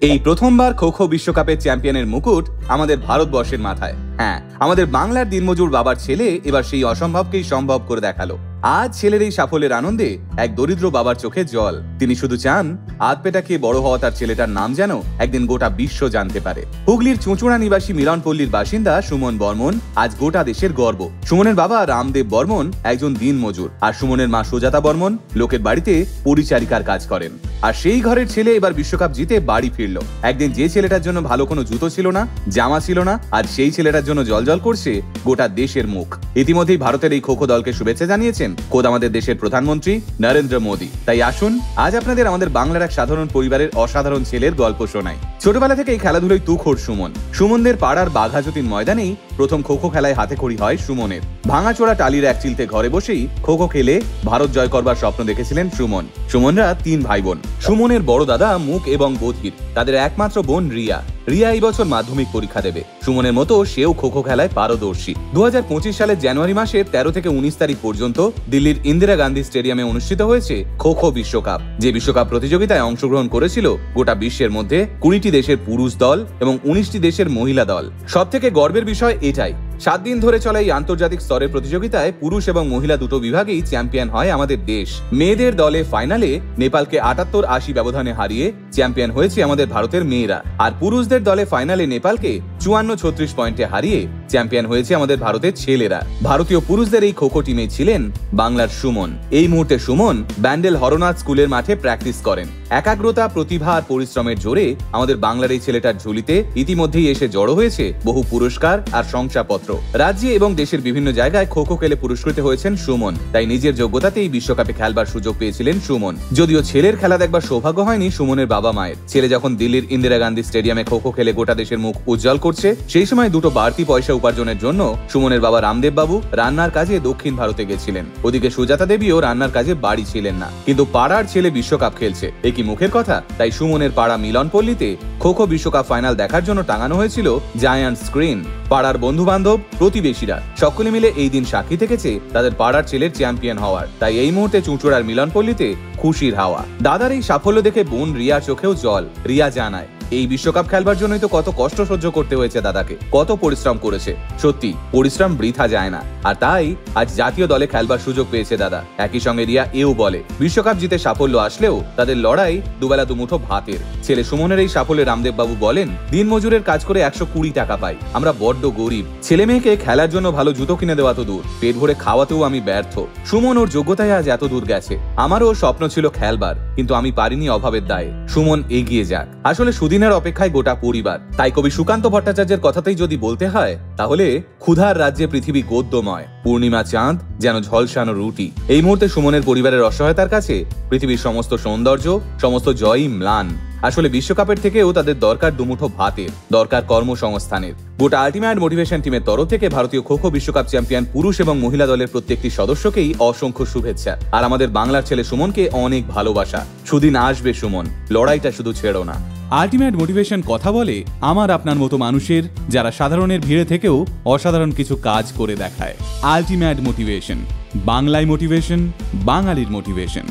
এই প্রথমবার খো খো বিশ্বকাপের চ্যাম্পিয়নের মুকুট আমাদের ভারতবর্ষের মাথায়। হ্যাঁ, আমাদের বাংলার দিনমজুর বাবার ছেলে এবার সেই অসম্ভবকেই সম্ভব করে দেখালো। আজ ছেলের এই সাফল্যের আনন্দে এক দরিদ্র বাবার চোখে জল। তিনি শুধু চান আধ পেটা খেয়ে বড় হওয়া তার ছেলেটার নাম যেন একদিন গোটা বিশ্ব জানতে পারে। হুগলির চুঁচুড়া নিবাসী মিলনপল্লীর বাসিন্দা সুমন বর্মন আজ গোটা দেশের গর্ব। সুমনের বাবা রামদেব বর্মন একজন দিনমজুর, আর সুমনের মা সুজাতা বর্মন লোকের বাড়িতে পরিচারিকার কাজ করেন। আর সেই ঘরের ছেলে এবার বিশ্বকাপ জিতে বাড়ি ফিরল। একদিন যে ছেলেটার জন্য ভালো কোনো জুতো ছিল না, জামা ছিল না, আজ সেই ছেলেটার জন্য জলজল করছে গোটা দেশের মুখ। ইতিমধ্যেই ভারতের এই খো খো দলকে শুভেচ্ছা জানিয়েছেন খোদ আমাদের দেশের প্রধানমন্ত্রী নরেন্দ্র মোদী। তাই আসুন আজ আপনাদের আমাদের বাংলার এক সাধারণ পরিবারের অসাধারণ ছেলের গল্প শোনাই। ছোটবেলা থেকে এই খেলাধুলোয় তুখোড় সুমন। সুমনদের পাড়ার বাঘাযতীন ময়দানেই প্রথম খো খো খেলায় হাতে খড়ি হয় সুমনের। ভাঙাচোরা টালির এক চিলতে ঘরে বসেই খো খো খেলে ভারত জয় করবার স্বপ্ন দেখেছিলেন সুমন। সুমনরা 3 ভাই বোন। সুমনের বড় দাদা মুক এবং বধির, তাদের একমাত্র বোন রিয়া। রিয়া এই বছর মাধ্যমিক পরীক্ষা দেবে। সুমনের মতো সেও খো খো খেলায় পারদর্শী। 2025 সালের জানুয়ারি মাসের 13 থেকে 19 তারিখ পর্যন্ত দিল্লির ইন্দিরা গান্ধী স্টেডিয়ামে অনুষ্ঠিত হয়েছে খো খো বিশ্বকাপ। যে বিশ্বকাপ প্রতিযোগিতায় অংশগ্রহণ করেছিল গোটা বিশ্বের মধ্যে 20টি দেশের পুরুষ দল এবং 19টি দেশের মহিলা দল। সব থেকে গর্বের বিষয় এটাই, 7 দিন ধরে চলা এই আন্তর্জাতিক স্তরের প্রতিযোগিতায় পুরুষ এবং মহিলা দুটো বিভাগেই চ্যাম্পিয়ন হয় আমাদের দেশ। মেয়েদের দলে ফাইনালে নেপালকে 78-80 ব্যবধানে হারিয়ে চ্যাম্পিয়ন হয়েছে আমাদের ভারতের মেয়েরা। আর পুরুষদের দলে ফাইনালে নেপালকে 54-36 পয়েন্টে হারিয়ে চ্যাম্পিয়ন হয়েছে আমাদের ভারতের ছেলেরা। ভারতীয় পুরুষদের এই খো খো টিমে ছিলেন বাংলার সুমন। এই মুহূর্তে সুমন ব্যান্ডেল হরনাথ স্কুলের মাঠে প্র্যাকটিস করেন। একাগ্রতা, প্রতিভা আর পরিশ্রমের জোরে আমাদের বাংলার এই ছেলেটার ঝুলিতে ইতিমধ্যেই এসে জড়ো হয়েছে বহু পুরস্কার আর শংসাপত্র। রাজ্যে এবং দেশের বিভিন্ন জায়গায় খো খো খেলে পুরস্কৃত হয়েছেন সুমন। তাই নিজের যোগ্যতাতেই বিশ্বকাপে খেলবার সুযোগ পেয়েছিলেন সুমন। যদিও ছেলের খেলা দেখবার সৌভাগ্য হয়নি সুমনের বাবা মায়ের। ছেলে যখন দিল্লির ইন্দিরা গান্ধী স্টেডিয়ামে খো খো খেলে গোটা দেশের মুখ উজ্জ্বল করছে, সেই সময় দুটো বাড়তি পয়সা উপার্জনের জন্য সুমনের বাবা রামদেব বাবু রান্নার কাজে দক্ষিণ ভারতে গেছিলেন। ওদিকে সুজাতা দেবীও রান্নার কাজে বাড়ি ছিলেন না। কিন্তু পাড়ার ছেলে বিশ্বকাপ খেলছে, এ কি মুখের কথা? তাই সুমনের পাড়া মিলনপল্লীতে খো খো বিশ্বকাপ ফাইনাল দেখার জন্য টাঙানো হয়েছিল জায়ান্ট স্ক্রিন। পাড়ার বন্ধু বান্ধব, প্রতিবেশীরা সকলে মিলে এই দিন সাক্ষী থেকেছে তাদের পাড়ার ছেলের চ্যাম্পিয়ন হওয়ার। তাই এই মুহূর্তে চুঁচুড়ার মিলনপল্লীতে খুশির হাওয়া। দাদার এই সাফল্য দেখে বোন রিয়ার চোখেও জল। রিয়া জানায়, এই বিশ্বকাপ খেলবার জন্যই তো কত কষ্ট সহ্য করতে হয়েছে দাদাকে, কত পরিশ্রম করেছে। সত্যি পরিশ্রম বৃথা যায় না, আর তাই আজ জাতীয় দলে খেলবার সুযোগ পেয়েছে দাদা। একই সঙ্গে রিয়া এও বলে, বিশ্বকাপ জিতে সাফল্য আসলেও তাদের লড়াই দুবেলা দুমুঠো ভাতের। ছেলে সুমনের এই সাফল্যে রামদেব বাবু বলেন, দিনমজুরের কাজ করে 120 টাকা পাই, আমরা বড্ড গরিব। ছেলে মেয়েকে খেলার জন্য ভালো জুতো কিনে দেওয়া তো দূর, পেট ভরে খাওয়াতেও আমি ব্যর্থ। সুমন ওর যোগ্যতায় আজ এত দূর গেছে। আমারও স্বপ্ন ছিল খেলবার, কিন্তু আমি পারিনি অভাবের দায়ে। সুমন এগিয়ে যাক। আসলে সুদিনের অপেক্ষায় গোটা পরিবার। তাই কবি সুকান্ত ভট্টাচার্যের কথাতেই যদি বলতে হয়, তাহলে ক্ষুধার রাজ্যে পৃথিবী গদ্যময়, পূর্ণিমা চাঁদ যেন ঝলসানো রুটি। এই মুহূর্তে সুমনের পরিবারের অসহায়তার কাছে পৃথিবীর সমস্ত সৌন্দর্য, সমস্ত জয়ই ম্লান। আসলে বিশ্বকাপের থেকেও তাদের দরকার দুমুঠো ভাতের, দরকার কর্মসংস্থানের। গোটা আল্টিমেট মোটিভেশন টিমের তরফ থেকে ভারতীয় খো খো বিশ্বকাপ চ্যাম্পিয়ন পুরুষ এবং মহিলা দলের প্রত্যেকটি সদস্যকেই অসংখ্য শুভেচ্ছা। আর আমাদের বাংলার ছেলে সুমনকে অনেক ভালোবাসা। সুদিন আসবে সুমন, লড়াইটা শুধু ছেড়ো না। আল্টিমেট মোটিভেশন কথা বলে আমার আপনার মতো মানুষের, যারা সাধারণের ভিড়ে থেকেও অসাধারণ কিছু কাজ করে দেখায়। আল্টিমেট মোটিভেশন, বাংলায় মোটিভেশন, বাঙালির মোটিভেশন।